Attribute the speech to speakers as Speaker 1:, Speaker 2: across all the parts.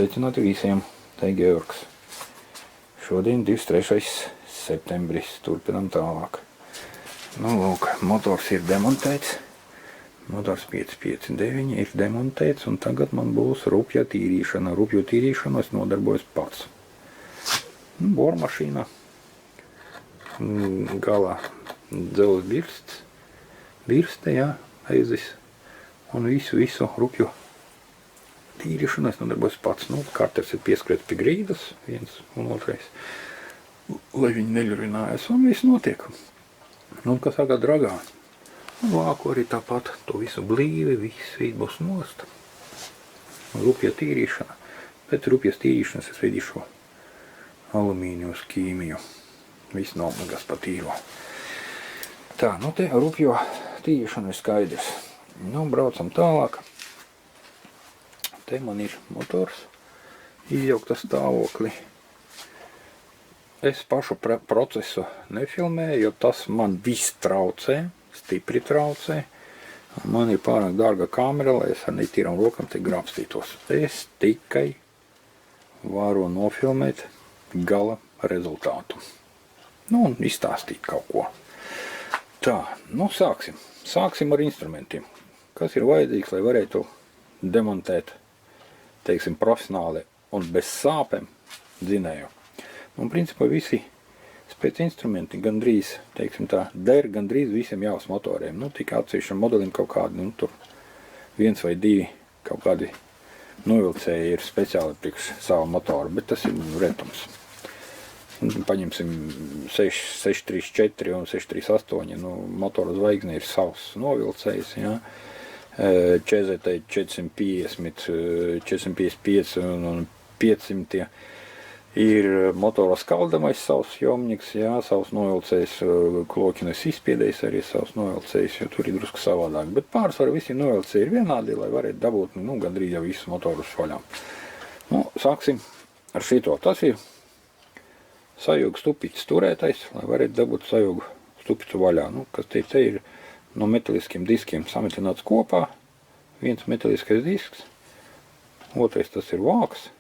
Speaker 1: Sveicināti visiem, te Georgs. Šodien 23. septembris, turpinam tālāk. Nu, lūk, motors ir demontēts. Motors 559 ir demontēts, un tagad man būs rupja tīrīšana. Rupju tīrīšanu es nodarbojos pats. Bormašīna, galā dzelzs birste, jā, aizis, un visu rupju tīrīšanu es nodarbojos pats. Nu, karters ir pieskrēts pie grīdas, viens un otrais, lai viņi neļurinājas, un viss notiek. Nu, kas agad dragā. Vāku arī tāpat, to visu blīvi, viss būs nost. Rupja tīrīšana. Pēc rupjas tīrīšanas es vedīšu alumīniju uz ķīmiju. Viss nomagas pa tīro. Tā, nu te rupjo tīrīšana ir skaidrs. Nu, braucam tālāk. Te man ir motors izjaukta stāvokli. Es pašu procesu nefilmēju, jo tas man viss traucē. Stipri traucē. Man ir pārāk dārga kamera, lai es ar netīram rokam te grābstītos. Es tikai varu nofilmēt gala rezultātu. Nu, un izstāstīt kaut ko. Tā, nu sāksim. Sāksim ar instrumentiem. Kas ir vajadzīgs, lai varētu demontēt, teiksim, profesionāli un bez sāpēm dzinēju. Un principā visi pēc instrumenti gandrīz, teiksim tā, der gandrīz visiem jāvas motoriem. Nu, tikai atsevišķam modelim kaut kādi, nu, tur viens vai divi kaut kādi novilcēji ir speciāli priekš savu motoru, bet tas ir retums. Paņemsim 634 un 638, nu, motora zvaigzne ir savs novilcējs, jā. Čezetei 450, 455 un 500 ir motora skaldamais savs jomņiks, jā, savs novilcējs, kloķines izspiedējs arī savs novilcējs, jo tur ir drusku savādāk. Bet pārsvarā visi novilcēji ir vienādi, lai varētu dabūt, nu, gandrīz jau visus motorus vaļām. Nu, sāksim ar šito. Tas ir sajūgu stupiķis turētais, lai varētu dabūt sajūgu stupiķu vaļā. Nu, kas te ir no metāliskiem diskiem sametināts kopā. Viens metāliskais disks, otrais tas ir vāks.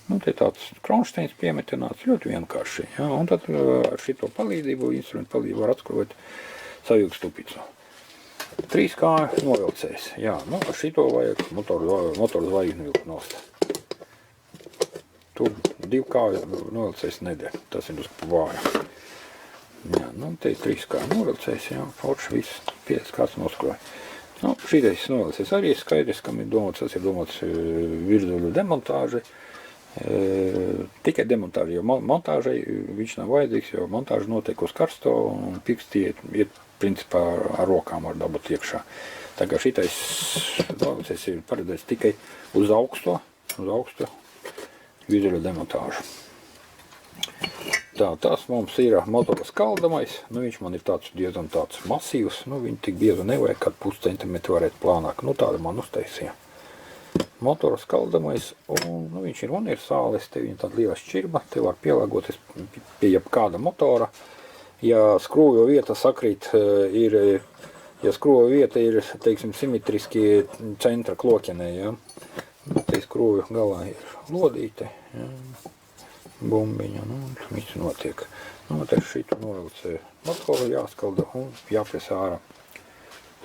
Speaker 1: Nu, te tāds kronšteins piemetināts, ļoti vienkārši. Ja? Un tad ar šito palīdzību, instrumentu palīdzību var atskrūvēt sajūgu stupicu. 3 kāju novilcējs. Jā, nu, ar šito vajag motoru zvaigzni vilkt nost. Tur 2 kāju novilcējs neder. Tas ir drusku vāja. Jā, nu, te ir 3 kāju novilcējs, jā, forši viss, 5 kāds noskrūvē. Nu, šitais novilcējs arī ir skaidrs, kam ir domāts, tas ir domāts virzuļu demontāži. Tikai demontāži, jo montāžai viņš nav vajadzīgs, jo montāža notiek uz karsto un pirksti iet principā ar rokām var dabūt iekšā. Tā kā šitais novilcējs ir paredzēts tikai uz augsto virzuļu demontāžu. Tā, tas mums ir motora skaldamais, nu viņš man ir diezgan tāds masīvs, nu viņu tik biezu nevajag, kad puscentimetri varētu plānāk, nu tāda man uztaisīja. Motora skaldamais, un nu, viņš ir universālis, te viņa tāda liela šķirba, te var pielāgoties pie jebkāda motora. Ja skrūvju vieta sakrīt, ja skrūvju vieta ir, teiksim, simetriski centra kloķenē, ja. Nu, te skrūvju galā ir lodīte, ja. Bumbiņa, nu, viss notiek. Nu, te šitu novilcē motoru jāskalda un jāpresa ārā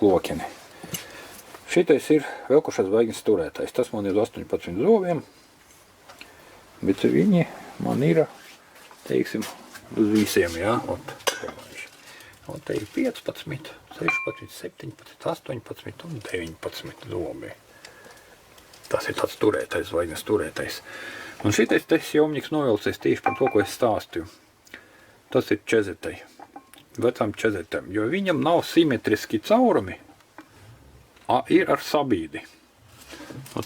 Speaker 1: lokeni. Šitais ir velkušais zvaigznes turētais. Tas man ir 18 zobiem, bet viņi man ir, teiksim, uz visiem, jā. Un te ir 15, 16, 17, 18 un 19 zobi. Tas ir tāds turētais, zvaigznes turētais. Un šitais jomņiks novilcēs tieši par to, ko es stāstīju. Tas ir čezetei, vecām čezetēm, jo viņam nav simetriski caurumi. Ir ar sabīdi.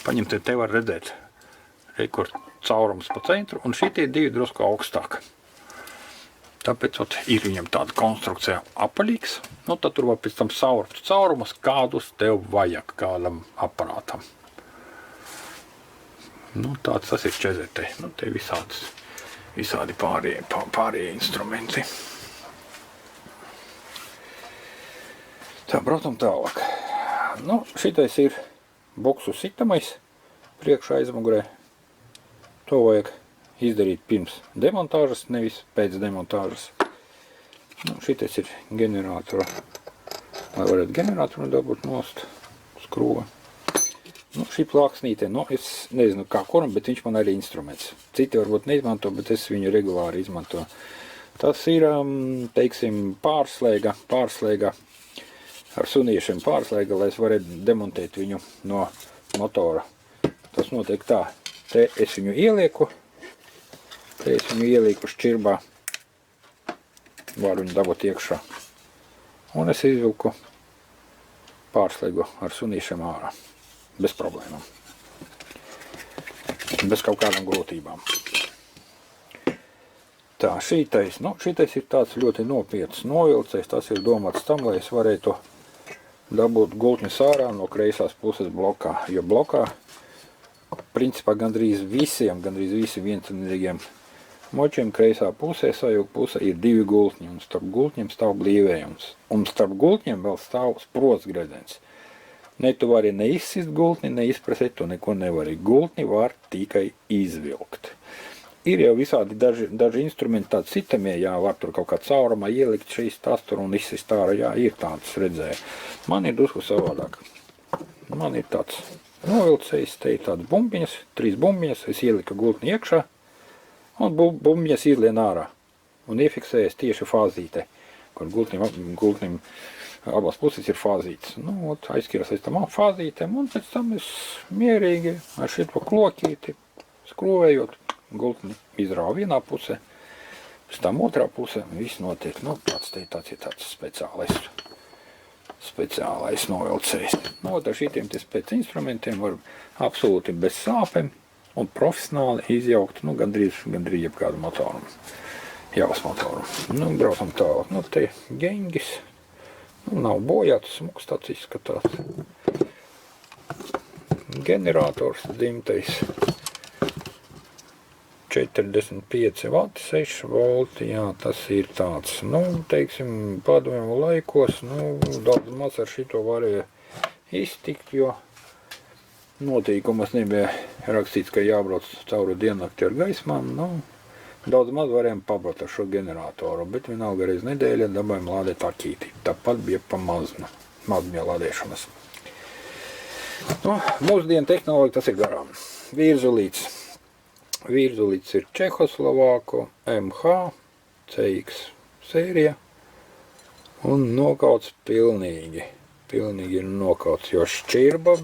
Speaker 1: Paņemt, te var redzēt, kur caurums pa centru, un šitie divi drusku augstāk. Tāpēc ir viņam tāda konstrukcija apaļīgs, nu tad tur var pēc tam saurpt caurumus, kādus tev vajag kādam aparātam. Nu tāds tas ir čezetei, nu te visādi pārējie instrumenti. Tā, braucam tālāk. Nu, šitais ir boksu sitamais priekšā aizmugurē. To vajag izdarīt pirms demontāžas, nevis pēc demontāžas. Nu, šitais ir ģenerātora, lai varētu ģenerātoru dabūt nost skrūva. Nu, šī plāksnīte, nu, es nezinu kā kuram, bet viņš man arī instruments. Citi varbūt neizmanto, bet es viņu regulāri izmanto. Tas ir, teiksim, pārslēga ar suniešiem pārslēga, lai es varētu demontēt viņu no motora. Tas notiek tā. Te es viņu ielieku šķirbā, varu viņu dabūt iekšā. Un es izvilku pārslēgu ar suniešiem ārā. Bez problēmām. Bez kaut kādām grūtībām. Tā, šitais ir tāds ļoti nopietns novilcējs. Tas ir domāts tam, lai es varētu dabūt gultņus ārā no kreisās puses blokā. Jo blokā, principā, gandrīz visiem viencinīgiem močiem kreisā pusē, sajūg pusē ir 2 gultņi, un starp gultņiem stāv blīvējums. Un starp gultņiem vēl stāv sprots gredzens. Ne tu vari neizsist gultni, neizpresēt, tu neko nevari. Gultni var tikai izvilkt. Ir jau visādi daži instrumenti tādi citamie, jā, var tur kaut kā caurumā ielikt šīs tas tur un izsist ārā, jā, ir tāds redzēja. Man ir drusku savādāk. Man ir tāds novilcējs, te ir tādas bumbiņas, 3 bumbiņas, es ieliku gultni iekšā, un bumbiņas izlien ārā. Un iefiksējas tieši fāzīte, kur gultnim abās puses ir fāzītes. Nu, aizskieras aiz tam fāzītēm, un pēc tam es mierīgi ar šito klokīti skrūvējot, gultni izrāvu vienā pusē, pēc tam otrā pusē, viss notiek. Nu, tāds ir tāds speciālais novilcējs. Nu, ar šitiem pēc instrumentiem var absolūti bez sāpēm un profesionāli izjaukt, nu, gandrīz jebkādu motoru. Jaus motoru. Nu, braucam tālāk. Nu, te ģengis. Nu, nav bojāts, smuks tāds izskatās. Generators dzimtais. 45 vati, 6 volti, jā, tas ir tāds. Nu, teiksim, padomju laikos, nu, daudz maz ar šito varēja iztikt, jo notīkumas nebija rakstīts, ka jābrauc cauri diennakti ar gaismām. Nu, daudz maz varējām pabraukt ar šo generatoru, bet vienalga reiz nedēļā dabājām lādēt akīti. Tāpat bija pa mazumie lādēšanas. Nu, mūsdienu tehnoloģija tas ir garām. Virzulīts ir Čehoslovāku, MH, CX sērija un nokauts pilnīgi ir nokauts, jo šķirba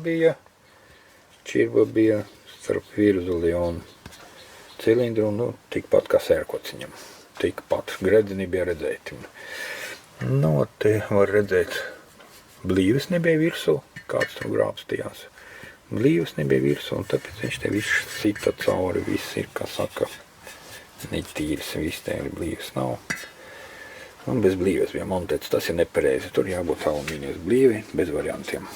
Speaker 1: bija starp virzuli un cilindru, nu, tikpat kā sērkociņam. Tikpat gredzeni bija redzēti. Nu, te var redzēt, blīves nebija virsū, kāds tur grābstījās. Blīves nebija virsū, un tāpēc viņš te viss sita cauri, viss ir, kā saka, netīrs, viss te ir blīves nav. Un bez blīves bija montēts, tas ir nepareizi, tur jābūt alumīnijas blīvi, bez variantiem.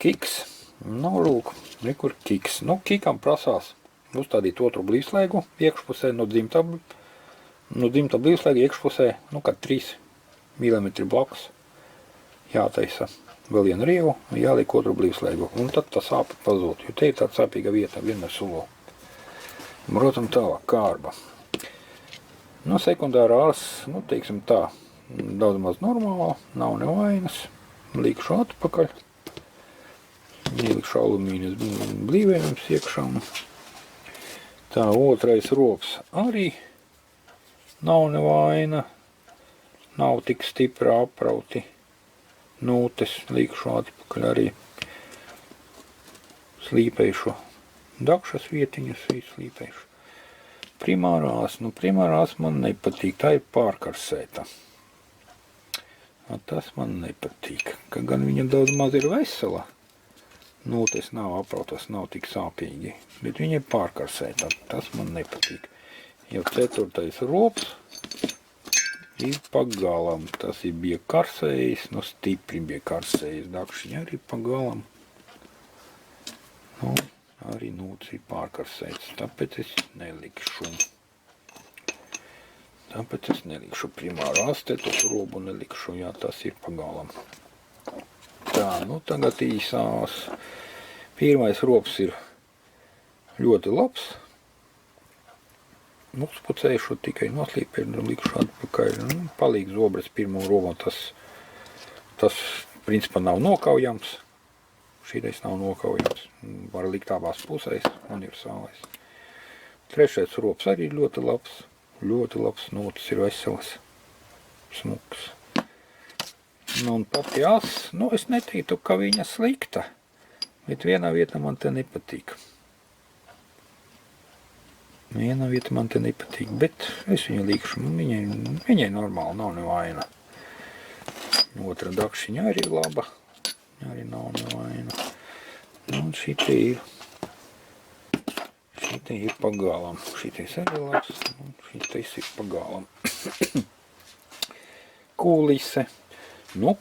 Speaker 1: Kiks, nu, lūk, nekur kiks. Nu, kikam prasās uzstādīt otru blīvslēgu iekšpusē no dzimta blīvslēga iekšpusē, nu, kā 3 mm blakus jātaisa vēl vienu rievu un jāliek otru blīvslēgu. Un tad tā sāpe pazūd, jo te ir tāda sāpīga vieta, vienmēr sulo. Brotam tālāk, kārba. Nu, sekundārās, nu, teiksim tā, daudz maz normāla, nav nevainas. Līkšu atpakaļ. Ielikšu alumīnijas blīvējums iekšā. Tā, otrais rops arī nav nevaina. Nav tik stipri aprauti. Nūtes līkšu atpakaļ arī. Slīpēšu dakšas vietiņas, visu slīpēšu. Primārās man nepatīk, tā ir pārkarsēta. Tas man nepatīk, ka gan viņa daudz maz ir vesela. Nūtes nav aprautas, nav tik sāpīgi, bet viņa ir pārkarsēta, tas man nepatīk. Jau ceturtais rops ir pagalam, tas ir bija karsējis, nu stipri bija karsējis, dakšiņa arī pagalam. Nu, arī nūts ir pārkarsēts, tāpēc es nelikšu. Primārās, te to robu nelikšu, jā, tas ir pagalam. Tā, nu tagad īsās. Pirmais rops ir Ļoti labs. Uzpucējušot tikai noslīpēju un likšu atpakaļ. Palīg zobres pirmo rogu, tas principā nav nokaujams. Šīreiz nav nokaujams. Var likt abās pusēs, universālais. Trešais rops arī ļoti labs. Ļoti labs, tas ir veselis. Smuks. Un pati as, es netītu, ka viņa slikta. Bet vienā vietā man te nepatīk. Bet es viņu likšu. Viņai normāli nav nevaina. Otra dakšiņa arī laba. Arī nav nevaina. Un šitie ir pagalam. Šitais arī labs. Un šitais ir pagalam. Kulise.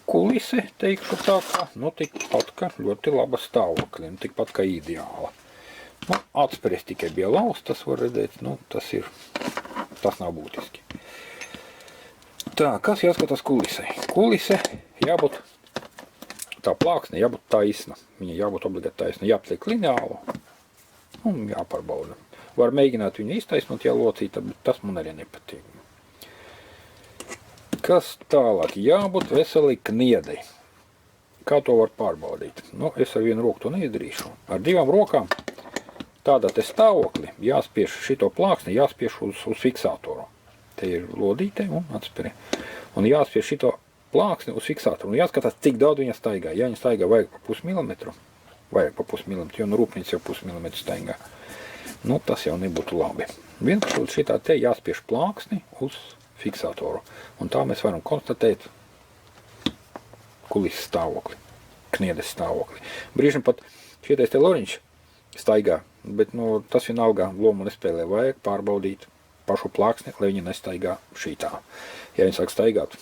Speaker 1: Kulise, teikšu tā kā, tikpat kā ļoti laba stāvokļa, tikpat kā ideāla. Atspēries tikai bija lausts, tas var redzēt, tas nav būtiski. Tā, kas jāskatās kulisei? Kulise jābūt, tā plāksne jābūt taisna, viņa jābūt obligāti taisna, jāpliek lineālu un jāparbauda. Var mēģināt viņu iztaisnot, jālocīt, bet tas man arī nepatīk. Kas tālāk? Jābūt veseli kniedei. Kā to var pārbaudīt? Es ar vienu roku to neizdarīšu. Ar divām rokām tādā te stāvokli jāspiež šito plāksni, jāspiež uz fiksātoru. Te ir lodīte un atspēri. Un jāspiež šito plāksni uz fiksātoru. Un jāskatās, cik daudz viņa staigā. Ja viņa staigā vajag pa pusmilimetru, jo rūpnīca jau pusmilimetru staigā. Tas jau nebūtu labi. Vienkārši šitā te jāspiež plāksni uz fiksātoru. Un tā mēs varam konstatēt kulises stāvokli, kniedes stāvokli. Brīžam pat šitais te loriņš staigā, bet tas vienalga lomu nespēlē. Vajag pārbaudīt pašu plāksni, lai viņa nestaigā šitā. Ja viņa sāk staigāt,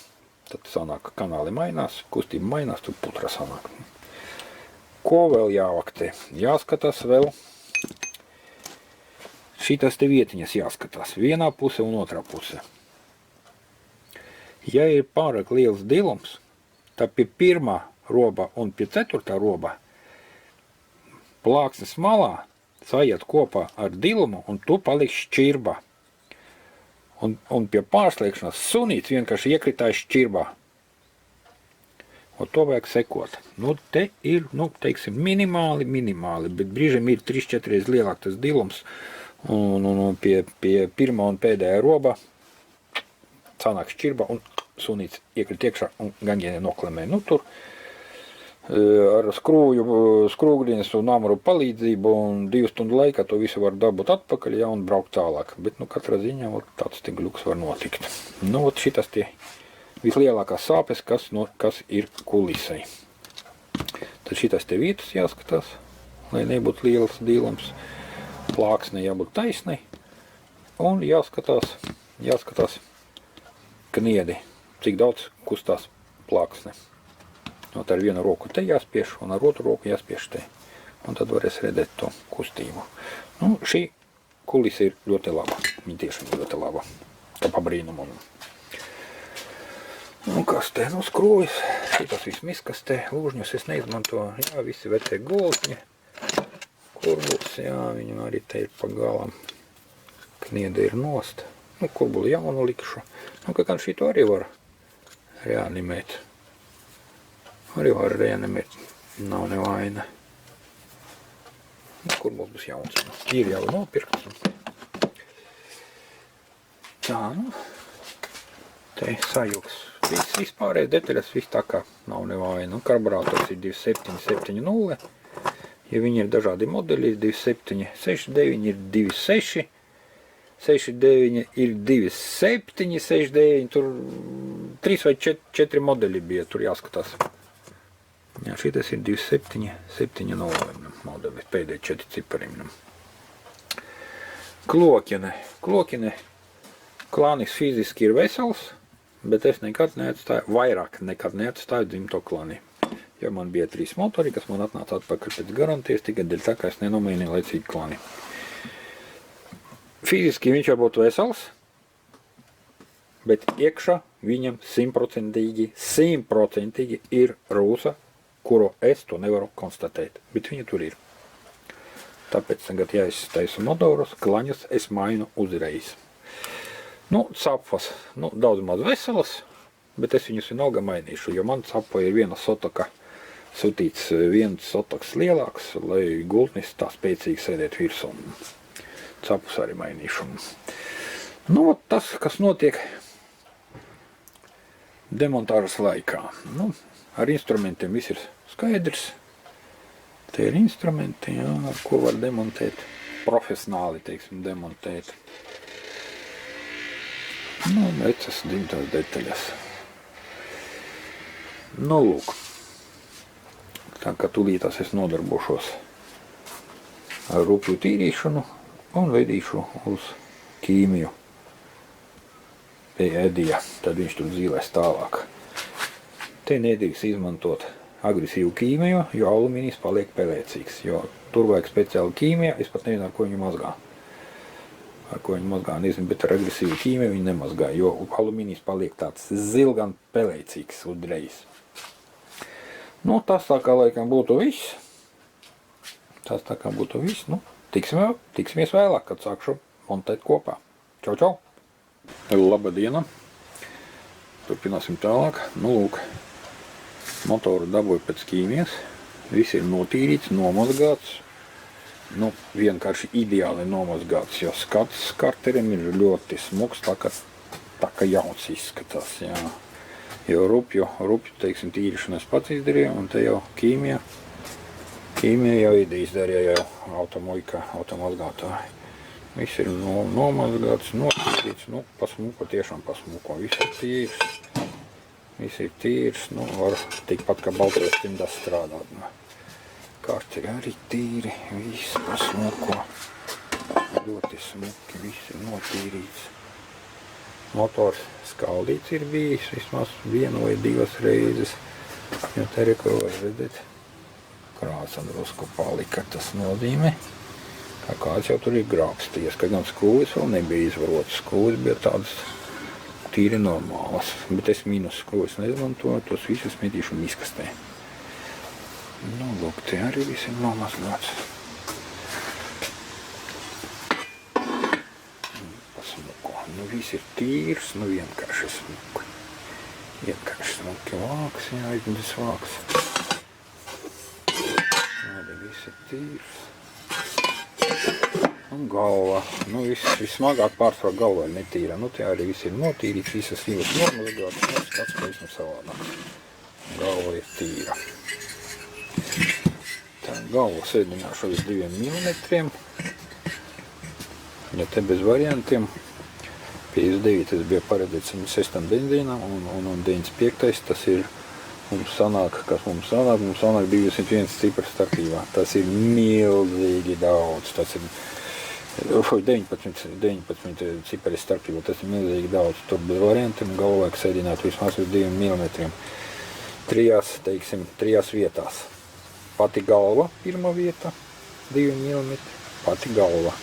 Speaker 1: tad sanāk, ka kanāli mainās, kustība mainās, tur putra sanāk. Ko vēl jāvaktē? Jāskatās vēl. Šitās te vietiņas jāskatās. Vienā puse un otrā puse. Ja ir pārāk liels dilums, tad pie pirmā roba un pie ceturtā roba plāksnes malā sajiet kopā ar dilumu un tu paliks šķirba. Un pie pārslēgšanās sunīts vienkārši iekritāja šķirbā. Un to vajag sekot. Te ir, teiksim, minimāli, bet brīžiem ir 3-4 reizes lielāk tas dilums. Un pie pirmā un pēdējā roba sanāk šķirba un sunīts iekrit iekšā un ganģienē noklemē. Tur ar skrūgļienes un nāmaru palīdzību un 2 stundu laikā to visu var dabūt atpakaļ, un braukt tālāk. Bet katrā ziņā tāds te gluks var notikt. Šitas tie vislielākās sāpes, kas ir kulisei. Tad šitas te vietas jāskatās, lai nebūtu liels dīlums. Plāksne jābūt taisnai un jāskatās kniedi, cik daudz kustās plāksne. Ar vienu roku te jāspiež un ar otru roku jāspiež te. Un tad varēs redzēt to kustību. Šī kulise ir ļoti laba. Viņa tiešām ļoti laba. Tā pa brīnumu. Kas te? Skrūvis. Šitas viss miskas te. Lūžņus es neizmanto. Jā, visi vecie gultņi. Kurbuls, jā, viņam arī te ir pagalam. Kniede ir nost. Kurbuli jaunu likšu. Kā šito arī var reanimēt. Nav nevaina. Kurbuls būs jauns. Ir jau nopirkts. Tā, te sajūgs. Vispārējais detaļas, viss tā kā nav nevaina. Karburātors ir 2770. Ja viņi ir dažādi modeļi, 2769 ir 26. 69 ir 27, 69, tur 3 vai 4 modeļi bija, tur jāskatās. Jā, šitas ir 27, 70 modeļi, pēdējie 4 cipariņi. Klokine. Klānis fiziski ir vesels, bet es vairāk nekad neatstāju dzimto klani. Jo man bija 3 motori, kas man atnāca atpakaļ pēc garantijas, tikai dēļ tā, ka es nenomainīju laicīgi klani. Fiziski viņš jau būtu vesels, bet iekšā viņam 100% ir rūsa, kuru es to nevaru konstatēt, bet viņa tur ir. tāpēc tagad, ja es taisu motorus, klaņas es mainu uzreiz. Nu, capfas, daudz maz veselas, bet es viņus vienalga mainīšu, jo man capfa ir viena sotaka sutīts, viens sotaks lielāks, lai gultnis tā spēcīgi sēdēt virsū. Capus arī mainīšu. Nu, tas, kas notiek demontāžas laikā. Nu, ar instrumentiem viss ir skaidrs. Tie ir instrumenti, jā, ar ko var demontēt. Profesionāli, teiksim, demontēt. Nu, vecas dzimtās detaļas. Nu, lūk. Tā kā tūlītās es nodarbošos ar rupju tīrīšanu un vedīšu uz ķīmiju. Pie Edija, tad viņš tur zīlēs tālāk. Te nedrīkst izmantot agresīvu ķīmiju, jo alumīnijas paliek pelēcīgs, jo tur vajag speciāli ķīmija, es pat nezinu, ar ko viņu mazgā. Ar ko viņu mazgā, nezinu, bet ar agresīvu ķīmiju viņu nemazgā, jo alumīnijas paliek tāds zilgan pelēcīgs uzreiz. Nu, tas tā kā laikam būtu viss. Nu, tiksimies vēlāk, kad sākšu montēt kopā. Čau, čau! Labadiena! Turpināsim tālāk. Nu, lūk, motoru dabūju pēc ķīmijas. Viss ir notīrīts, nomazgāts. Nu, vienkārši ideāli nomazgāts, jo skats karterim ir ļoti smuks, tā kā jauns izskatās, jā. Jo rupju, teiksim, tīrišanu es pats izdarīju, un te jau ķīmija jau izdarīja jau automazgātāji. Viss ir nomazgāts, notīrīts, nu, pasmuko, tiešām pasmuko. Viss ir tīrs, nu, var tikpat kā baltajos timdas strādāt. Karteri arī tīri, viss pasmuko. Ļoti smuki, viss ir notīrīts. Motors skaldīts ir bijis vismaz 1 vai 2 reizes. Jo te arī, ko var redzēt, krāsa drusku palika, tas nozīmē, ka kāds jau tur ir grābsties, ka gan skrūvis vēl nebija izvarots. Skrūvis bija tādas tīri normālas, bet es mīnus skrūvis neizmantoju, tos visus metīšu miskastē. Nu, lūk, te arī viss ir nomazgāts. Pasmuko. Nu, viss ir tīrs, nu, vienkārši smuki. Vienkārši smuki vāks, jā, aizmidis vāks. Tādi viss ir tīrs. Un galva. Nu, vismagāk pārsvarā galva ir netīra. Nu, te arī viss ir notīrīts, visas vīlas nomazgātas. Nu, skats pavisam savādāk. Galva ir tīra. Tā galvu sēdināšu uz 2 mm. Ja te bez variantiem. 59. bija paredzēts 76. benzīnam un 95. tas ir mums sanāk, Mums sanāk 201 cipars starpībā. Tas ir milzīgi daudz. Tas ir 19 cipari starpībā. Tas ir milzīgi daudz. Tur bez variantiem galvu vajag sēdināt vismaz uz 2 mm. Trijās vietās. Pati galva, pirmā vieta, 2 mm, pati galva.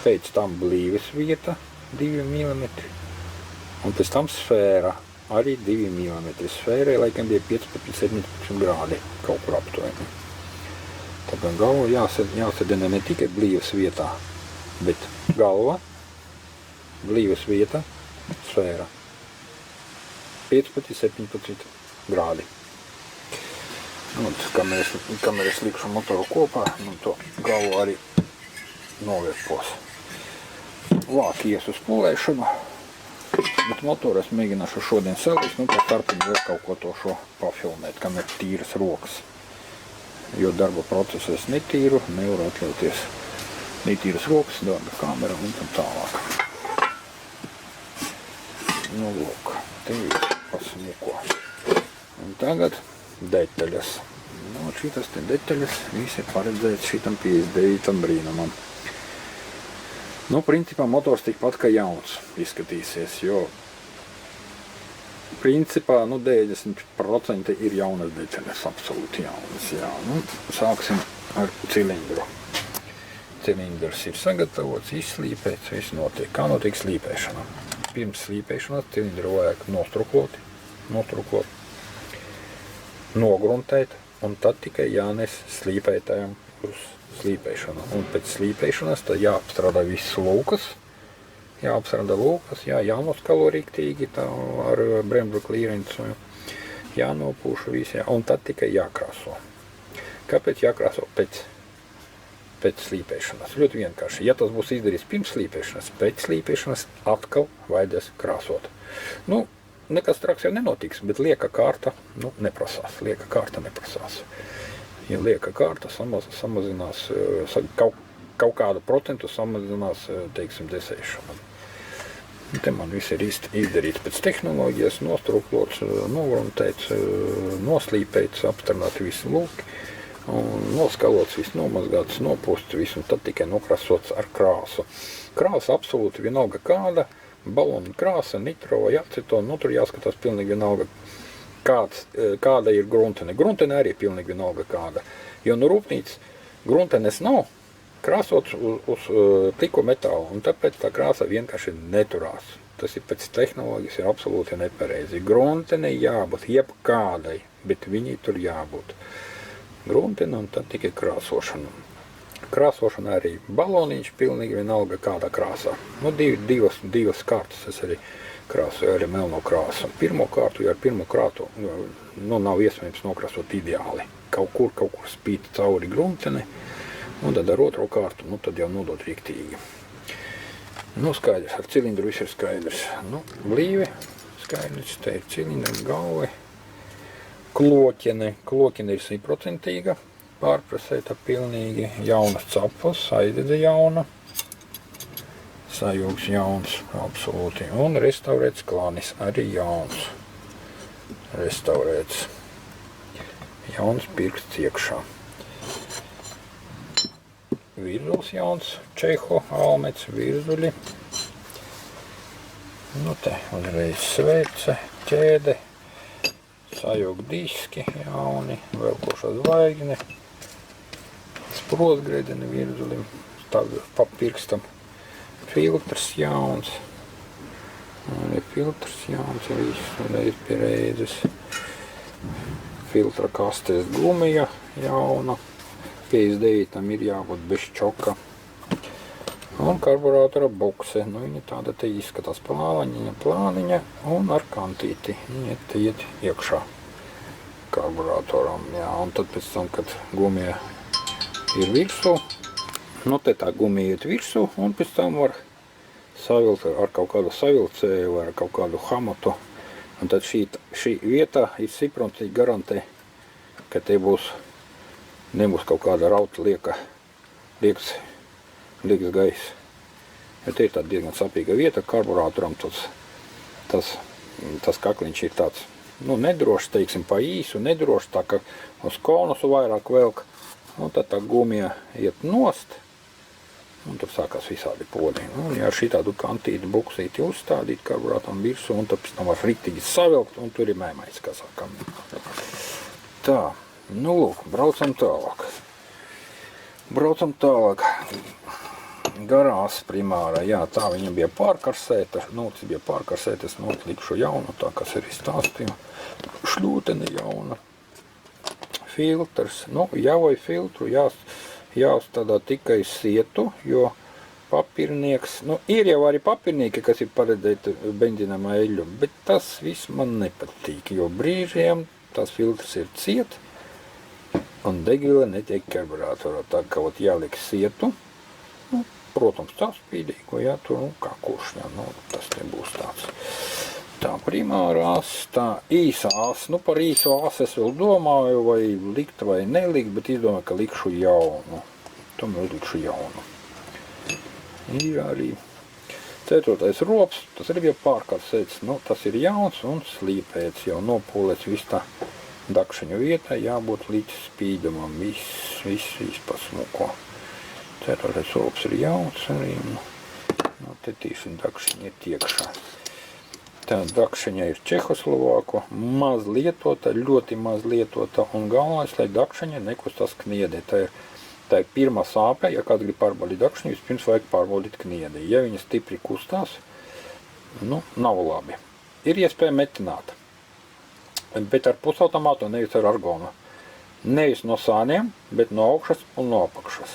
Speaker 1: Pēc tam blīves vieta, 2 mm, un pēc tam sfēra, arī 2 mm. Sfērai laikam bija 15-17 grādi kaut kur aptuveni. Tāpēc galva jāsadina ne tikai blīves vietā, bet galva, blīves vieta, sfēra. 15-17 grādi. Un, kamēr es likšu motoru kopā, to galvu arī novērpos. Lāk ies uz pulēšanu, bet motoru es mēģināšu šodien salīst, pa starpiņu vēl kaut ko to šo pafilmēt, kamēr tīras rokas. Jo darba procesu es netīru, nevaru atļauties netīras rokas, darba kamera un tam tālāk. Nu, lūk, te ir pasmuko. Un tagad detaļas. Nu, šitas te detaļas viss ir paredzēts šitam 59. brīnumam. Nu, principā motors tikpat kā jauns izskatīsies, jo principā 90% ir jaunas detaļas, absolūti jaunas. Jā. Nu, sāksim ar cilindru. Cilindrs ir sagatavots, izslīpēts, viss notiek. Kā notiek slīpēšana? Pirms slīpēšanas cilindru vajag nogruntēt, un tad tikai jānes slīpētājam uz slīpēšanu. Un pēc slīpēšanas tad jāapstrādā visas lūkas. Jāapstrādā lūkas, jānoskalo rīktīgi tā ar bremžu klīrencu. Jānopūš visi, un tad tikai jākrāso. Kāpēc jākrāso pēc slīpēšanas? Ļoti vienkārši. Ja tas būs izdarīts pirms slīpēšanas, pēc slīpēšanas atkal vajadzēs krāsot. Nu, nekas traks jau nenotiks, bet lieka kārta neprasās. Ja lieka kārta samazinās, kaut kādu procentu samazinās, teiksim, desēšanu. Te man viss ir izdarīts pēc tehnoloģijas, nostruklots, novruntēts, noslīpēts, apstrādāti visi lūki, un noskalots, viss nomazgāts, nopūsts, viss, un tad tikai nokrasots ar krāsu. Krāsa absolūti vienalga kāda, balona krāsa, nitro vai acetona, tur jāskatās pilnīgi vienalga, kāda ir gruntene. Gruntene arī pilnīgi vienalga kāda, jo no rūpnīcas gruntenes nav krāsots uz pliko metālu, un tāpēc tā krāsa vienkārši neturās. Tas ir pēc tehnoloģijas ir absolūti nepareizi. Gruntene jābūt jebkādai, bet viņi tur jābūt. Gruntene un tad tikai krāsošana. Krāsošana arī baloniņš pilnīgi vienalga kādā krāsā. Nu, divas kārtas es arī krāsoju, arī melno krāsu. Pirmo kārtu, ja ar pirmo krātu nav iespējams nokrāsot ideāli. Kaut kur spīt cauri gruntene, un tad ar otro kārtu, tad jau nodot rīktīgi. Skaidrs, ar cilindru viss ir skaidrs. Blīvi skaidrs, te ir cilindra galva. Kloķene ir 100%, pārprasēta pilnīgi. Jaunas capos, aizvedze jauna. Sajūgs jauns, absolūti. Un restaurēts klānis arī jauns. Restaurēts. Jauns pirksts iekšā. Virzulis jauns, Čeho, Almets, virzuļi. Te uzreiz svece, ķēde, sajūg diski jauni, velkoša zvaigne, sprostgredeni virzulim, papirkstam, filtrs jauns, viss uzreiz pie reizes, filtra kastes gumija jauna, 59 ir jābūt bez čoka. Un karburātora bukse. Viņa tāda te izskatās plāniņa un ar kantīti. Viņa te iet iekšā karburātoram. Jā, un tad pēc tam, kad gumija ir virsū, te tā gumija iet virsū, un pēc tam var savilkt ar kaut kādu savilcēju vai ar kaut kādu hamatu. Un tad šī vieta ir 100% garantē, ka te nebūs kaut kāda rauta liekas gaiss. Jo te ir tāda diezgan sapīga vieta, karburātoram tas kakliņš ir tāds, nedrošs, teiksim, pa īsu, nedrošs, tā ka uz konusu vairāk velk, un tad tā gumija iet nost, un tur sākās visādi poļi. Ja ar šī tādu kantītu buksīti uzstādīt karburātoram virsū, un tad pēc tam var riktīgi savilkt, un tur ir mēmais, kā sākam. Tā. Lūk, braucam tālāk. Garās primāra, jā, tā viņa bija pārkarsēta, tas bija pārkarsēta, es likšu jaunu, tā kas arī stāstīju. Šļūtene jauna. Filtrs, jau vai filtru jāuzstādā tikai sietu, jo papirnieks, ir jau arī papirnieki, kas ir paredzēti benzīnam eļļu, bet tas viss man nepatīk, jo brīžiem tas filtrs ir ciet, un degvile netiek karburātorā, tā kā jāliek sietu, protams, tā spīdīgo, jā, tur, kā kuršņā, tas nebūs tāds. Tā primārās, tā īsās, par īso ās es vēl domāju, vai likt vai nelikt, bet izdomāju, ka likšu jaunu. Tomēr likšu jaunu. Ir arī 4. rops, tas arī bija pārkarsēts, tas ir jauns un slīpēts, jau nopūlēts viss tā. Dakšaņu vietā jābūt līdz spīdumam, viss pasmuko. 4. rops ir jauns arī, te tīši dakšiņa ir tiekšā. Tā dakšiņa ir Čehoslovāko, maz lietota, ļoti maz lietota, un galvenais, lai dakšiņa nekustās kniedē. Tā ir pirmā sāpe, ja kāds grib pārbaudīt dakšiņu, vispirms vajag pārbaudīt kniedē. Ja viņa stipri kustās, nav labi. Ir iespēja metināt. Bet ar pusautomātu, nevis ar argonu. Nevis no sāniem, bet no augšas un no apakšas.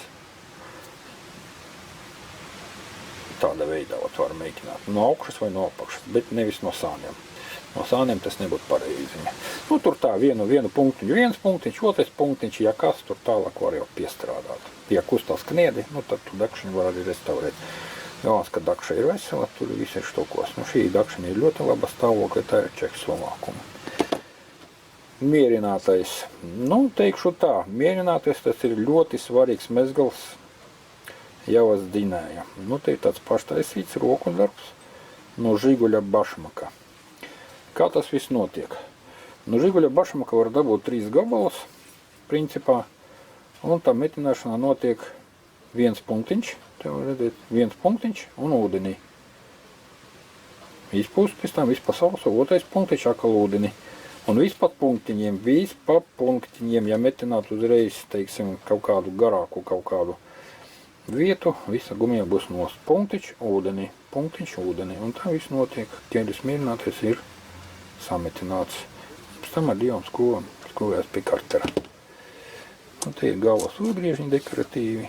Speaker 1: Tāda veidā var mēģināt. No augšas vai no apakšas, bet nevis no sāniem. No sāniem tas nebūtu pareizi. Nu, tur tā vienu punktiņu, viens punktiņš, otrs punktiņš, ja kas, tur tālāk var jau piestrādāt. Ja kustās kniedi, nu, tad tu dakšiņu var arī restaurēt. Galvās, ka dakša ir vesela, tur viss ir štokos. Nu, šī dakšiņa ir ļoti laba stāvokļa, tā ir Čehoslovākuma. Mierinātais. Nu, teikšu tā, mierinātais tas ir ļoti svarīgs mezgals Javas Dinēja. Nu, te ir tāds paštaisīts roku darbs no Žiguļa Bašmaka. Kā tas viss notiek? No Žiguļa Bašmaka var dabūt 3 gabalus, principā, un tā metināšanā notiek viens punktiņš, te var redzēt, viens punktiņš un ūdenī. Izpūst pēc tam, viss pa sausu, otrais punktiņš atkal ūdenī. Un viss pa punktiņiem, ja metināt uzreiz, teiksim, kaut kādu garāku, kaut kādu vietu, visa gumija būs nost. Punktiņš, ūdenī, un tā viss notiek. Ķēdes mierinātais ir sametināts. Pēc tam ar 2 skrūvēm skrūvēs pie kartera. Un te ir galvas uzgriežiņi dekoratīvi.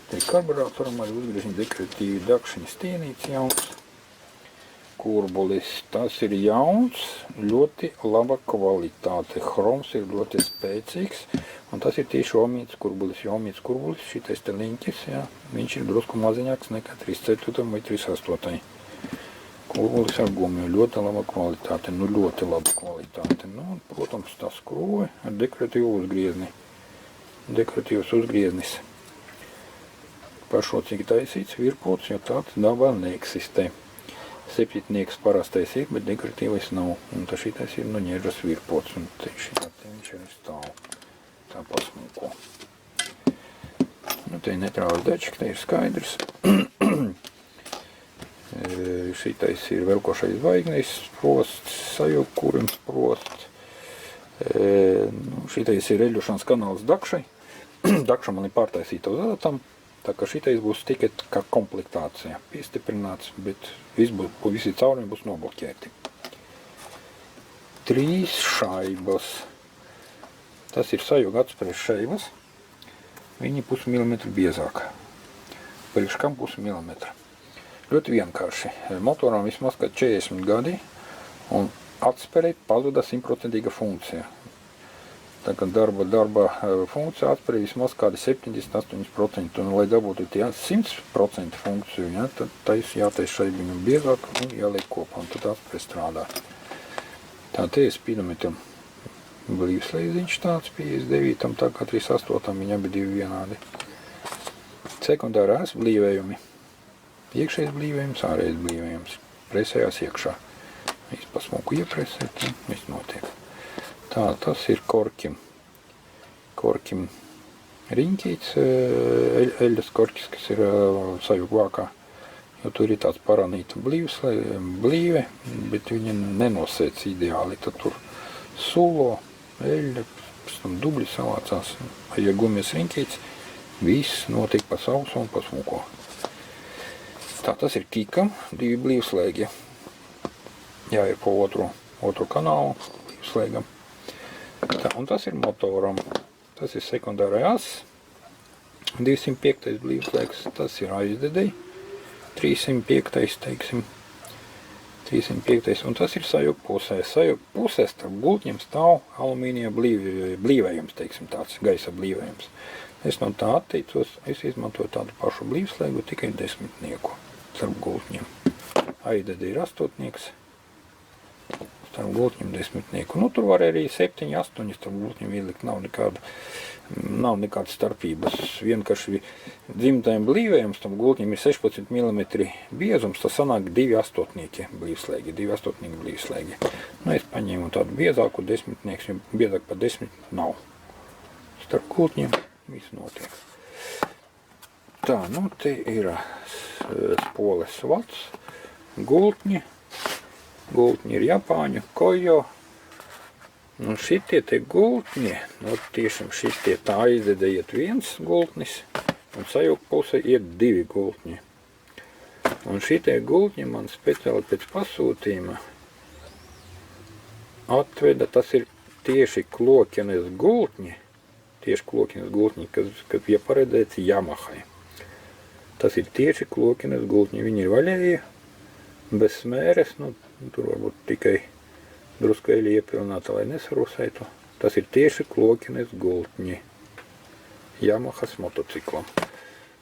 Speaker 1: Te ir karburātoram arī uzgriežiņi dekoratīvi, dakšiņi stienīts jauns. Kurbulis, tas ir jauns, ļoti laba kvalitāte. Hroms ir ļoti spēcīgs, un tas ir tieši omīts kurbulis. Omīts kurbulis, šitais te liņķis, jā, viņš ir drusku maziņāks nekā 3/4 vai 3/8. Kurbulis ar gumiju, ļoti laba kvalitāte, nu ļoti laba kvalitāte. Nu, protams, tā skrūve ar dekoratīvu uzgriezni. Dekoratīvs uzgrieznis. Pašocīgi taisīts virpots, jo tāds dabā neeksistē. Septitnieks parastais ir, bet dekoratīvais nav. Un tā šitais ir no ņēžas virpots. Un te šitā te viņš arī stāv. Tā pasmuko. Nu, te ir netrāls dečki, te ir skaidrs. Šitais ir velkošais zvaigznes prosts, sajūkurums prosts. Šitais ir eļļošanas kanāls dakšai. Dakša man ir pārtaisīta uz adatam. Tā kā šitais būs tikai kā komplektācija, piestiprināts, bet visi caurumi būs nobloķēti. 3 šaibas. Tas ir sajūga atspēres šaibas. Viņi pusmilimetru biezāk. Priekš kam pusmilimetra. Ļoti vienkārši. Motoram vismaz kā 40 gadi, un atspērēt pazuda 100% funkcija. Tā kā darba funkcija atspēr vismaz kādi 70–80%, un lai dabūtu tie 100% funkciju, ja, tad tais jātais šaibiņu biezāk un jāliek kopā, un tad atspēr strādā. Tā te ir spīdometram blīvslēdziņš tāds 59, tā kā 38, viņi abi divi vienādi. Sekundārās blīvējumi. Iekšējais blīvējums, ārējais blīvējums. Presējās iekšā. Viss pasmuku iepresēt, un viss notiek. Tā, tas ir korkim riņķīts, eļas korķis, kas ir sajūg vākā, jo tur ir tāds paranīta blīve, bet viņa nenosēc ideāli, tad tur sulo, eļa, pēc tam dubļi savācās, ja gumijas riņķīts, viss notiek pa sausu un pa smuko. Tā, tas ir kikam, 2 blīvslēgi, jā, ir pa otru kanālu blīvslēgam. Tā, un tas ir motoram, tas ir sekundārajās, 205. blīvslēgs, tas ir aizdedēji, 305. teiksim, 305. un tas ir sajūg pusē. Sajūg pusē starp gultņiem stāv alumīnija blīvējums, teiksim, tāds gaisa blīvējums. Es no tā atteicos, es izmantoju tādu pašu blīvslēgu, tikai 10 starp gultņiem. Aizdedēji ir 8. Starp gultņiem 10. Nu, tur var arī 7, 8 starp gultņiem ielikt, nav nekādas starpības. Vienkārši dzimtajiem blīvējiem starp gultņiem ir 16 mm biezums, tas sanāk 2 8 blīvslēgi, 2 8 blīvslēgi. Nu, es paņēmu tādu biezāku 10, jo biezāk par 10 nav. Starp gultņiem viss notiek. Tā, nu, te ir spoles vats, gultņi. Gultņi ir Japāņu, kojo, un šitie te gultņi, nu tiešām šitie tā aizdede iet 1 gultnis, un sajūg pusē iet 2 gultņi. Un šitie gultņi man speciāli pēc pasūtījuma atveda, tas ir tieši klokienes gultņi, kad ja paredzēts Yamahai. Tas ir tieši klokienes gultņi, viņi ir vaļēji, bez smēres, nu, tur varbūt tikai drusku eļļa iepilnāta, lai nesarūsētu. Tas ir tieši klokienes gultņi Yamahas motociklam.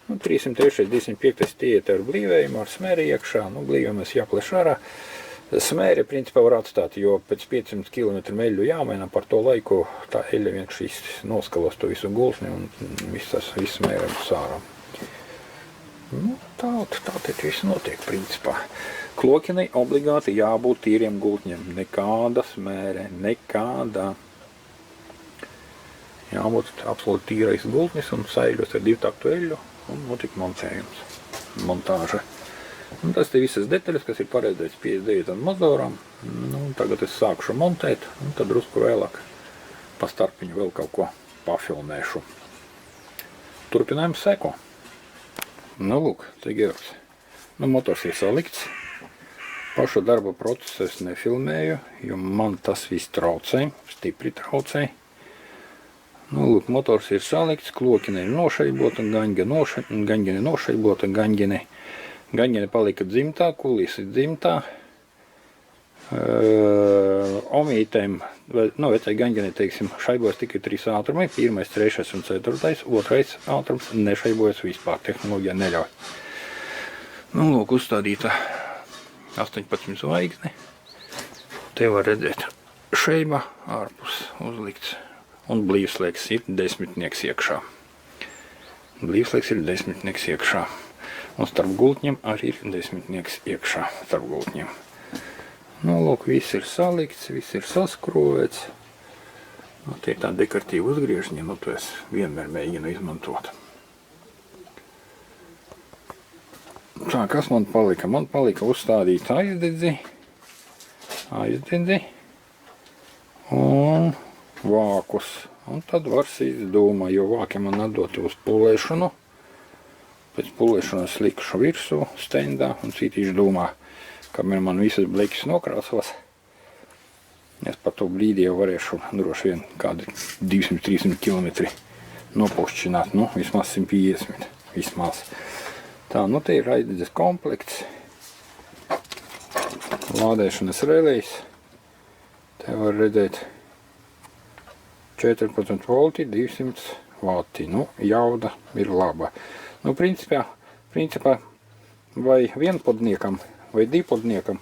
Speaker 1: Nu, 303, 205 tieta ar blīvējumu, ar smēri iekšā, nu, blīvējumies jāpleš ārā. Smēri, principā, var atstāt, jo pēc 500 km eļļu jāmaina, par to laiku tā eļļa vienkārši noskalos to visu gultni un viss smēri sārā. Nu, tā te viss notiek, principā. Klokinai obligāti jābūt tīriem gultņiem, nekāda smēre, nekāda. Jābūt absolūti tīrais gultnis un saiļos ar 2-taktu eļļu un notiek montējums, montāža. Un tas te visas detaļas, kas ir paredzēts 59 motoram. Nu, tagad es sākušu montēt, un tad drusku vēlāk pa starpiņu vēl kaut ko pafilmēšu. Turpinājums seko. Nu, lūk, te Georgs. Nu, motors ir salikts. Pašu darba procesu es nefilmēju, jo man tas viss traucē, stipri traucē. Nu, lūk, motors ir salikts, klokine ir nošaibota, gaņģene nošaibota, gaņģene palika dzimtā, kulis ir dzimtā. Omītēm, nu, vecai gaņģenei, teiksim, šaibojas tikai 3 ātrumi, 1, 3 un 4, 2 ātrums nešaibojas vispār, tehnoloģija neļauj. Nu, lūk, uzstādīta 18 zvaigzne. Te var redzēt šeiba ārpus uzlikts. Un blīvslēks ir 10 iekšā. Blīvslēks ir 10 iekšā. Un starp gultņiem arī ir 10 iekšā starp gultņiem. Nu, lūk, viss ir salikts, viss ir saskrovēts. Nu, tie ir tā dekoratīva uzgriežņi, nu, to es vienmēr mēģinu izmantot. Tā, kas man palika? Man palika uzstādīt aizdedzi un vākus. Un tad var sīst dūma, jo vāki man atdoti uz pulēšanu. Pēc pulēšanas likšu virsū stendā un cītīšu dūmā. Kamēr man visas bleķis nokrāsos, es par to brīdi jau varēšu droši vien kādi 200-300 km nopušķināt, nu, vismaz 150, vismaz. Tā, nu, te ir aizdedzes komplekts, lādēšanas relejs, te var redzēt 14 volti, 200 vati, nu, jauda ir laba. Nu, principā, vai vienpodniekam, vai divpodniekam,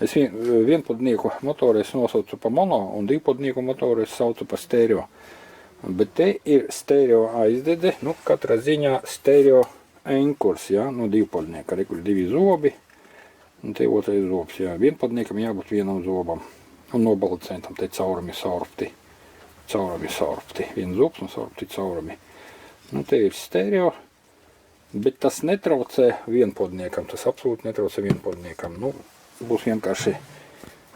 Speaker 1: es vienpodnieku motoru es nosaucu pa mono, un divpodnieku motoru es saucu pa stereo. Bet te ir stereo aizdedze, nu, katrā ziņā stereo enkurs, jā, nu, divpodnieka, kur 2 zobi, un te otrais zobs, jā, vienpodniekam jābūt vienam zobam, un nobalancentam te caurumi saurpti, viens zobs un saurpti caurumi. Nu, te ir stereo, bet tas netraucē vienpodniekam, tas absolūti netraucē vienpodniekam. Nu, būs vienkārši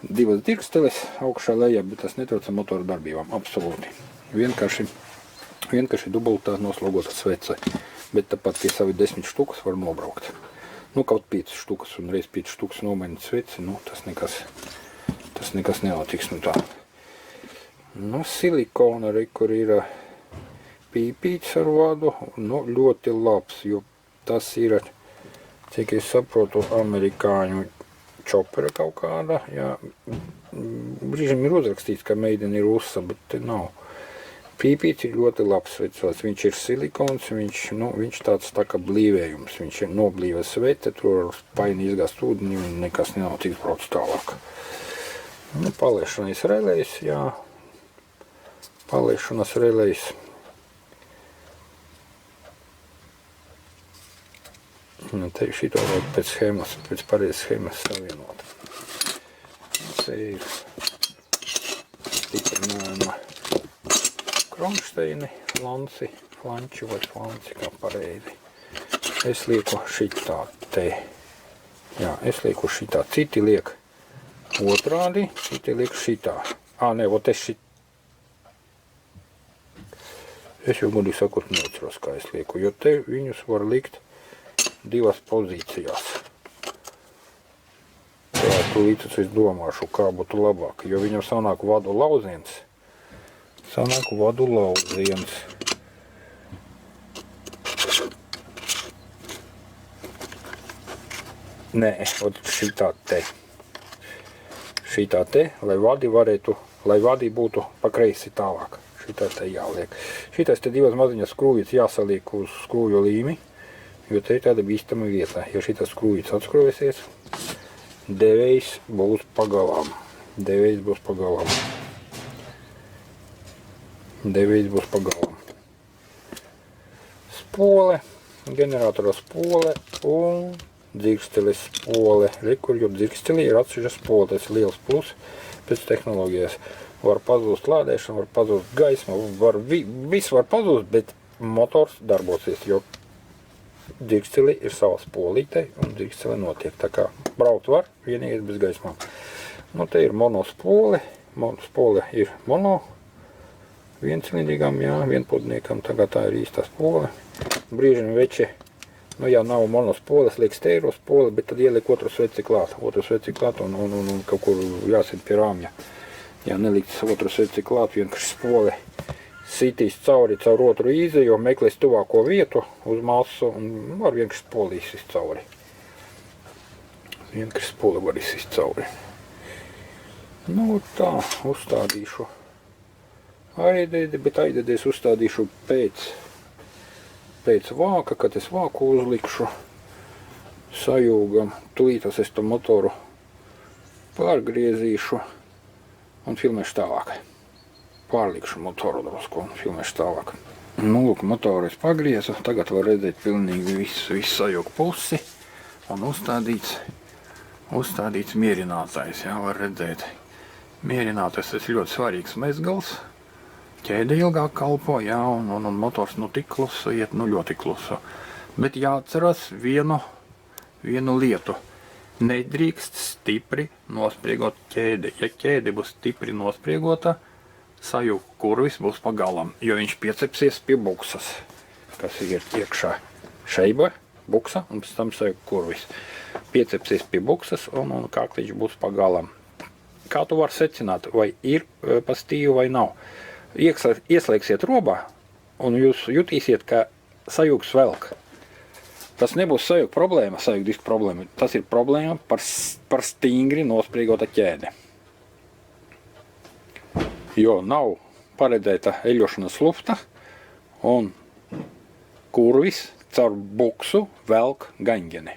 Speaker 1: 2 dirksteles augšā lejā, bet tas netraucē motoru darbībām, absolūti. Vienkārši dubultā noslogota svece, bet tāpat pie savi 10 štukas var nobraukt. Nu, kaut 5 štukas un reiz 5 štukas nomainīt sveci, nu, tas nekas nenotiks, nu tā. Nu, silikona, kur ir pīpīts ar vadu, nu, ļoti labs, jo tas ir, cik es saprotu, amerikāņu čopera kaut kāda, jā, brīžam ir uzrakstīts, ka meideni ir USA, bet te nav. Pīpīts ir ļoti labs vecās, viņš ir silikons, viņš tāds tā kā blīvējums, viņš ir noblīves svece, tur paini izgāst ūdeni un nekas nenotiks brauc tālāk. Nu, paliešanas relējs, jā, paliešanas relējs. Nu, te šito vajag pēc schēmas, pēc pareizes schēmas savienot. Te ir stiprinājuma kronšteini, flanči vai flanci, kā pareizi. Es lieku šitā te. Jā, es lieku šitā. Citi liek otrādi, citi liek šitā. Nē, vot es šit. Es jau gudīgi sakot neatceros, kā es lieku, jo te viņus var likt 2 pozīcijās. Tā, tūlīt es domāšu, kā būtu labāk, jo viņam sanāk vadu lauziens, sanāk vadu lauziens. Nē, šitā te. Šitā te, lai vadi būtu pa kreisi tālāk. Šitā te jāliek. Šitais te divas maziņas skrūvītes jāsaliek uz skrūvju līmi, jo te ir tāda bīstama vieta. Ja šitas skrūvītes atskruvēsies, devējs būs pagalām. Devējs būs pagalām. Devējs būs pagalām. Spole, ģeneratora spole un dzirksteles spole. Kur, jo dzirkstelī ir atsevišķa spole, tas ir liels plus pēc tehnoloģijas. Var pazūst lādēšana, var pazūst gaisma, viss var pazūst, bet motors darbosies, jo dzirksteli ir savā spolītei un dzirksteli notiek. Tā kā braukt var, vienīgais bez gaismām. Nu, te ir monospole. Spole ir mono. Viencilindrīgām, jā, vienpudniekam. Tagad tā ir īstā spole. Brīžiem veči, nu, ja nav monospoles, liek steiro spole, bet tad ieliek otru sveci klāt. Otru sveci klāt un kaut kur jāsit pie rāmja. Ja nelikt otru sveci klāt, vienkārši spole sitīs cauri caur otru īzeju, meklēs tuvāko vietu uz masu un var vienkārši spoli izsist cauri. Vienkārši spoli var izsist cauri. Nu tā, uzstādīšu aidedi, bet aidedi es uzstādīšu pēc vāka, kad es vāku uzlikšu sajūgam. Tūlītas es to motoru pārgriezīšu un filmēšu tālāk. Pārlikšu motoru drusku un filmēšu tālāk. Nu, lūk, motoru es pagriezu. Tagad var redzēt pilnīgi visu sajūgu pusi un uzstādīts mierinātājs. Jā, var redzēt. Mierinātājs tas ļoti svarīgs mezgals. Ķēde ilgāk kalpo, jā, un motors nu tik klusu iet, nu ļoti klusu. Bet jāatceras vienu lietu. Nedrīkst stipri nospriegot ķēdi. Ja ķēde būs stipri nospriegota, sajūg kurvis būs pa galam, jo viņš piecepsies pie buksas, kas ir iekšā šeiba, buksa, un pēc tam sajūg kurvis. Piecepsies pie buksas un kakliņš būs pa galam. Kā tu vari secināt, vai ir pa stīvu vai nav? Ieslēgsiet robā, un jūs jutīsiet, ka sajūgs velk. Tas nebūs sajūga problēma, sajūga diska problēma. Tas ir problēma par stingri nospriegota ķēde. Jo nav paredzēta eļošanas lufta un kurvis caur buksu velk gaņģeni.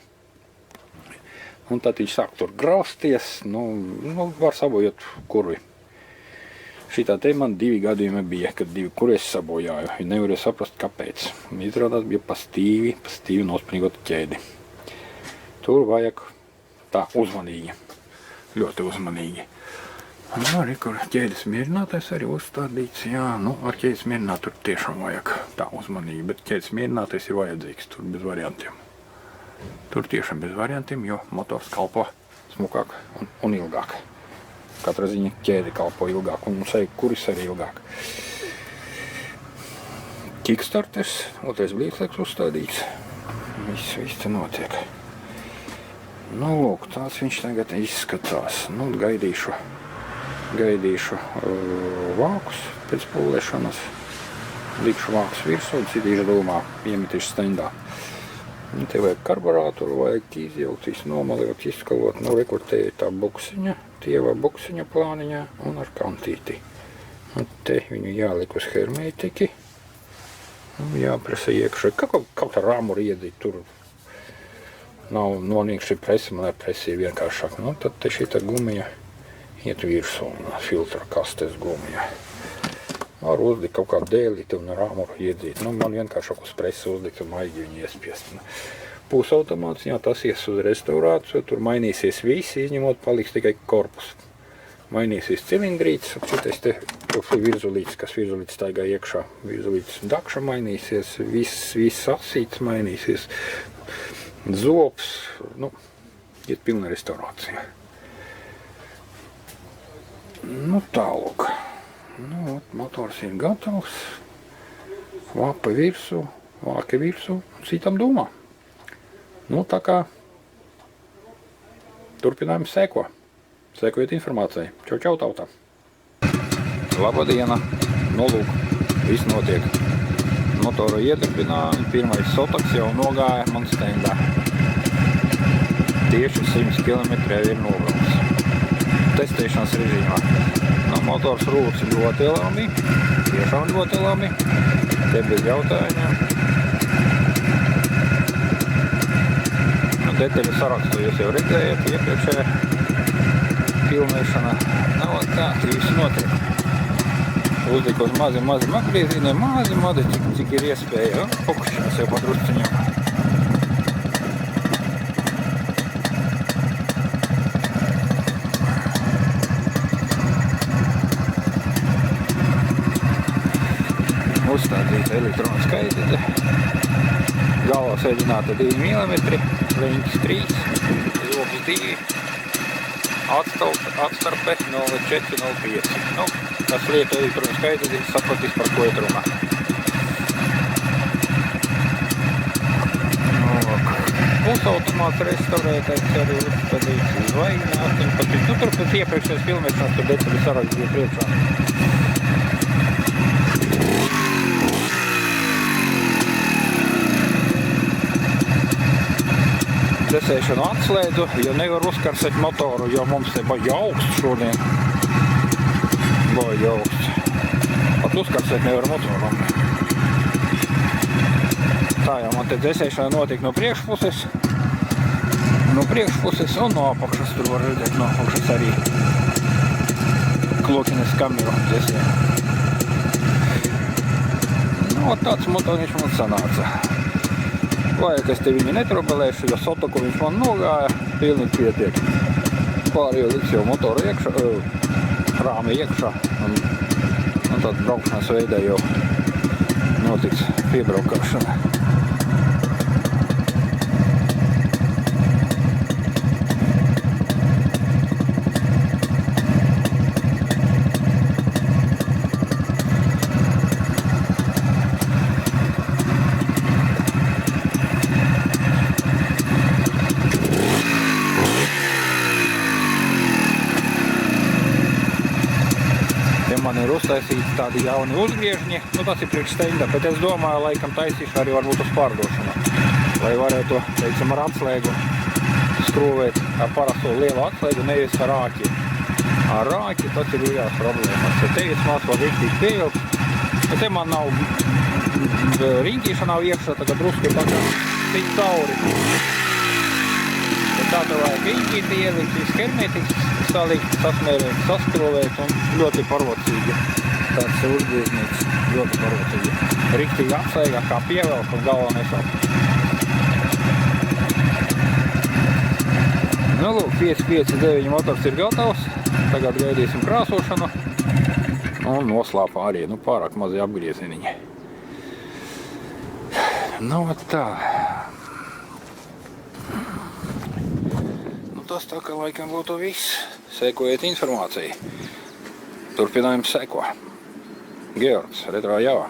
Speaker 1: Un tad viņš sāk tur grausties, nu var sabojot kurvi. Šitā te man 2 gadījumi bija, kad 2 kurvis sabojāju. Ja nevarēju saprast, kāpēc. Izrādās bija pa stīvi nospriegota ķēdi. Tur vajag tā uzmanīgi. Ļoti uzmanīgi. Un arī, kur ķēdes mierinātais arī uzstādīts, jā, nu, ar ķēdes mierinātu tur tiešām vajag tā uzmanīgi, bet ķēdes mierinātais ir vajadzīgs, tur bez variantiem. Tur tiešām bez variantiem, jo motors kalpo smukāk un ilgāk. Katra ziņa ķēde kalpo ilgāk un kuris arī ilgāk. Kickstarters, otrais blīdslēgs uzstādīts. Viss te notiek. Nu, lūk, tāds viņš tagad izskatās. Nu, gaidīšu vākus pēc pūlēšanas. Likšu vākus virsū, citīšu domā, iemetīšu stendā. Nu, te vajag karburātoru, vajag izjaukt, nomalot, izskalot. Nu, rekur te ir tā buksiņa, tieva buksiņa plāniņā un ar kantīti. Un te viņu jāliek uz hermētiki. Jāpresa iekšā. Kaut ar rāmuru iedzīt tur. Nav nonīkši presi, man ar presi ir vienkāršāk. Nu, tad te šita gumija iet virsū un filtra kastes gumija. Var uzlikt kaut kādu dēlīti un rāmuru iedzīt. Nu, man vienkāršāk uz presi uzlikt un maigi viņu iespiest. Pusautomāts, jā, tas ies uz restaurāciju, tur mainīsies visi, izņemot paliks tikai korpus. Mainīsies cilindrīts, šitais te virzulīts, kas virzulīts staigā iekšā. Virzulīts dakša mainīsies, viss asīts mainīsies. Zops, nu, iet pilna restaurācija. Nu, tālūk. Nu, motors ir gatavs. Vāka virsū, citam domā. Nu, tā kā turpinājums seko. Sekojiet informācijai. Čau, tautā. Labadiena! Nu, lūk, viss notiek. Motoru iedarbinājumi, pirmais sotoks jau nogāja man stendā. Tieši 100 km ir nobrauks. Testēšanas režīmā. Nu, motors rūts ļoti labi, tiešām ļoti labi. Te bez jautājumiem. Nu, detaļu sarakstu jūs jau redzējat iepriekšējā filmēšanā. Nu, tā, viss notiek. Uzliku uz mazi apgriezieni, mazi, cik ir iespēja. Fokušķinās jau pa drusciņām. Uzstādīta elektrona skaitīte. Galvā sēdināta 2 mm, leņķis 3, joks 2, atstarpe 0,4-0,5. Nu, kas lietu elektrona skaitīte, sapratīs, par ko ir runā. Pusautomāts restaurētais arī uzstādīts zvaigzne 18. Nu, tur pēc iepriekšējās filmēšanas, tur detaļu saraksts bija priekšā. Desēšanu atslēdu, jo nevar uzkarsēt motoru, jo mums te baigi augsts šodien. Baigi augsts. Pat uzkarsēt nevar motoru. Tā jau man te desēšana notiek no priekšpuses. No priekšpuses un no apakšas. Tur var redzēt no apakšas arī klokines kameru desē. Nu, tāds motoriņš man sanāca. Vajag, es te viņu netrobelēšu, jo sotoku viņš man nogāja, pilnīgi pietiek. Pārējo liks jau motoru iekšā, rāmi iekšā, un tad braukšanas veidā jau notiks piebraukšana. Man ir uztaisīti tādi jauni uzgriežņi, nu tas ir priekš stenda, bet es domāju, laikam taisīšu arī varbūt uz pārdošanu, lai varētu, teiksim, ar atslēgu skrūvēt ar parasto lielu atslēgu, nevis ar rāķi. Ar rāķi tas ir lielās problēmas, ja te vismaz var riktīgi pievilkt, bet te man nav riņķīša nav iekšā, tagad drusku ir tā kā tik cauri. Tā tev vajag riņķīti ielikt, viss hermetiski salikt, sasmērēt, saskrūvēt un ļoti parvocīgi. Tāds uzgrieznīgs, ļoti parvocīgi. Riktīgi atslēgā, kā pievelk un galvā nesaukt. Nu, lūk, 559 motors ir gatavs. Tagad gaidīsim krāsošanu. Un noslāpā arī, nu, pārāk mazi apgriezieniņi. Nu, tā. Tas tā kā laikam būtu viss. Sekojiet informāciju. Turpinājums seko. Georgs, Retro Jāva.